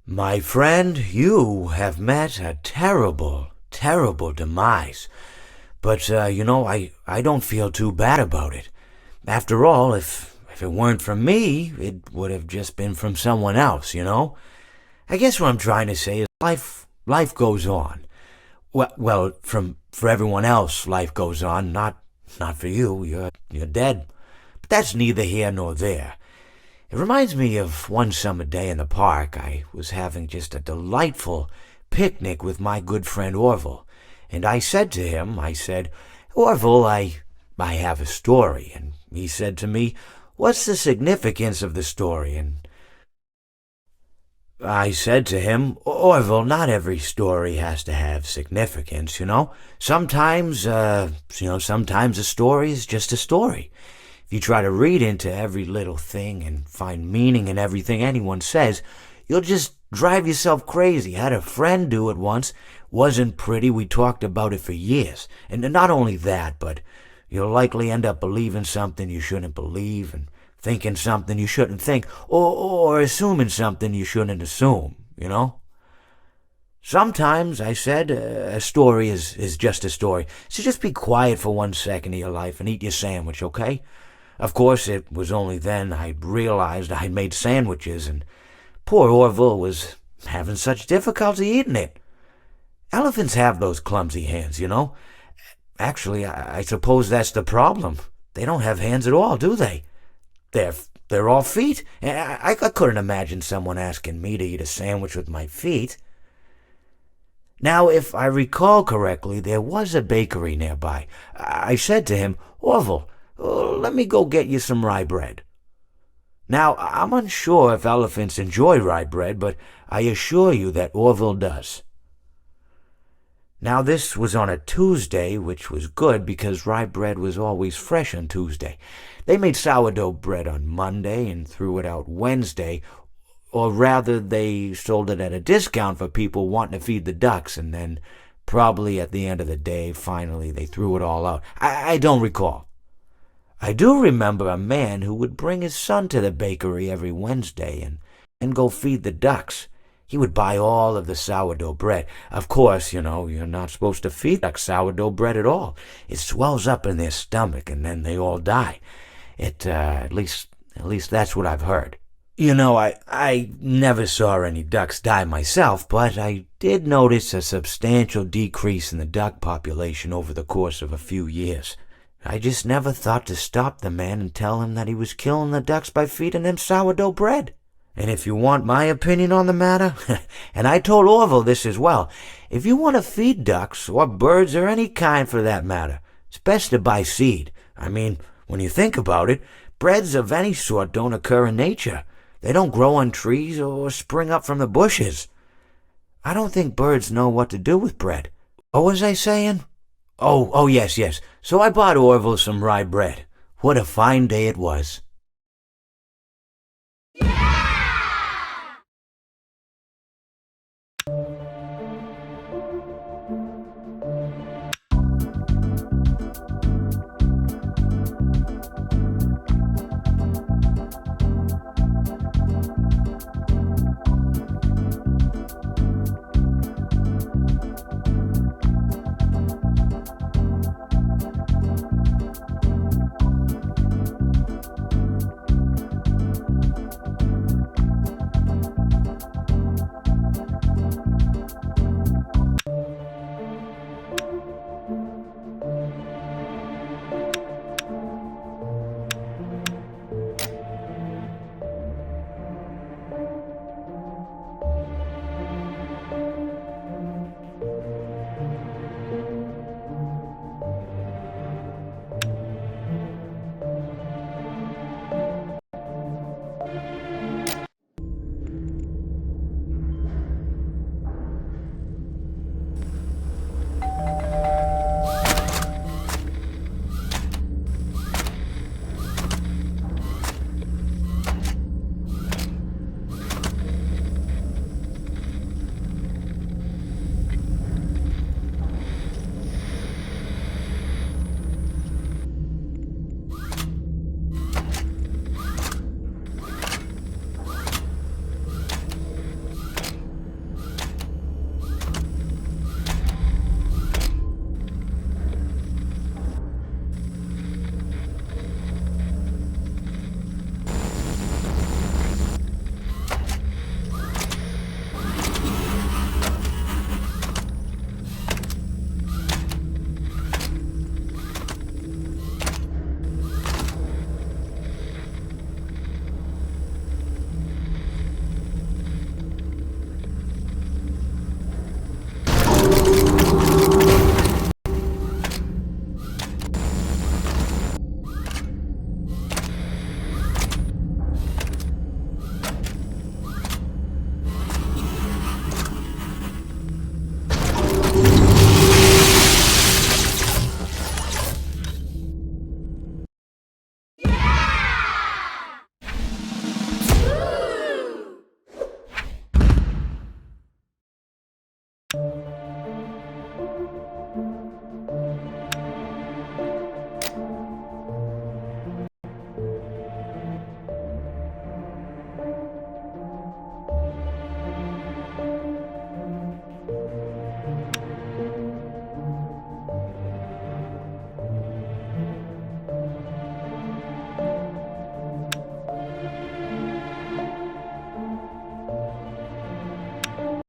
My friend, you have met a terrible, terrible demise. But, I don't feel too bad about it. After all, if it weren't from me, it would have just been from someone else, I guess what I'm trying to say is life goes on. Well, for everyone else, life goes on, not for you. You're dead. But that's neither here nor there. It reminds me of one summer day in the park. I was having just a delightful picnic with my good friend Orville, and I said to him, Orville, I have a story. And he said to me, what's the significance of the story? And I said to him, Orville, not every story has to have significance, Sometimes, sometimes a story is just a story. If you try to read into every little thing and find meaning in everything anyone says, you'll just drive yourself crazy. I had a friend do it once. Wasn't pretty. We talked about it for years. And not only that, but you'll likely end up believing something you shouldn't believe and thinking something you shouldn't think, or assuming something you shouldn't assume, Sometimes, I said, a story is just a story. So just be quiet for 1 second of your life and eat your sandwich, okay? Of course, it was only then I realized I'd made sandwiches, and poor Orville was having such difficulty eating it. Elephants have those clumsy hands, Actually, I suppose that's the problem. They don't have hands at all, do they? They're all feet. I couldn't imagine someone asking me to eat a sandwich with my feet. Now, if I recall correctly, there was a bakery nearby. I said to him, Orville, let me go get you some rye bread. Now, I'm unsure if elephants enjoy rye bread, but I assure you that Orville does. Now, this was on a Tuesday, which was good because rye bread was always fresh on Tuesday. They made sourdough bread on Monday and threw it out Wednesday, or rather, they sold it at a discount for people wanting to feed the ducks, and then probably at the end of the day, finally, they threw it all out. I don't recall. I do remember a man who would bring his son to the bakery every Wednesday and go feed the ducks. He would buy all of the sourdough bread. Of course, you're not supposed to feed ducks sourdough bread at all. It swells up in their stomach and then they all die. At least that's what I've heard. I never saw any ducks die myself, but I did notice a substantial decrease in the duck population over the course of a few years. I just never thought to stop the man and tell him that he was killing the ducks by feeding them sourdough bread. And if you want my opinion on the matter, and I told Orville this as well, if you want to feed ducks, or birds, or any kind for that matter, it's best to buy seed. I mean, when you think about it, breads of any sort don't occur in nature. They don't grow on trees or spring up from the bushes. I don't think birds know what to do with bread. What was I saying? Oh, yes. So I bought Orville some rye bread. What a fine day it was.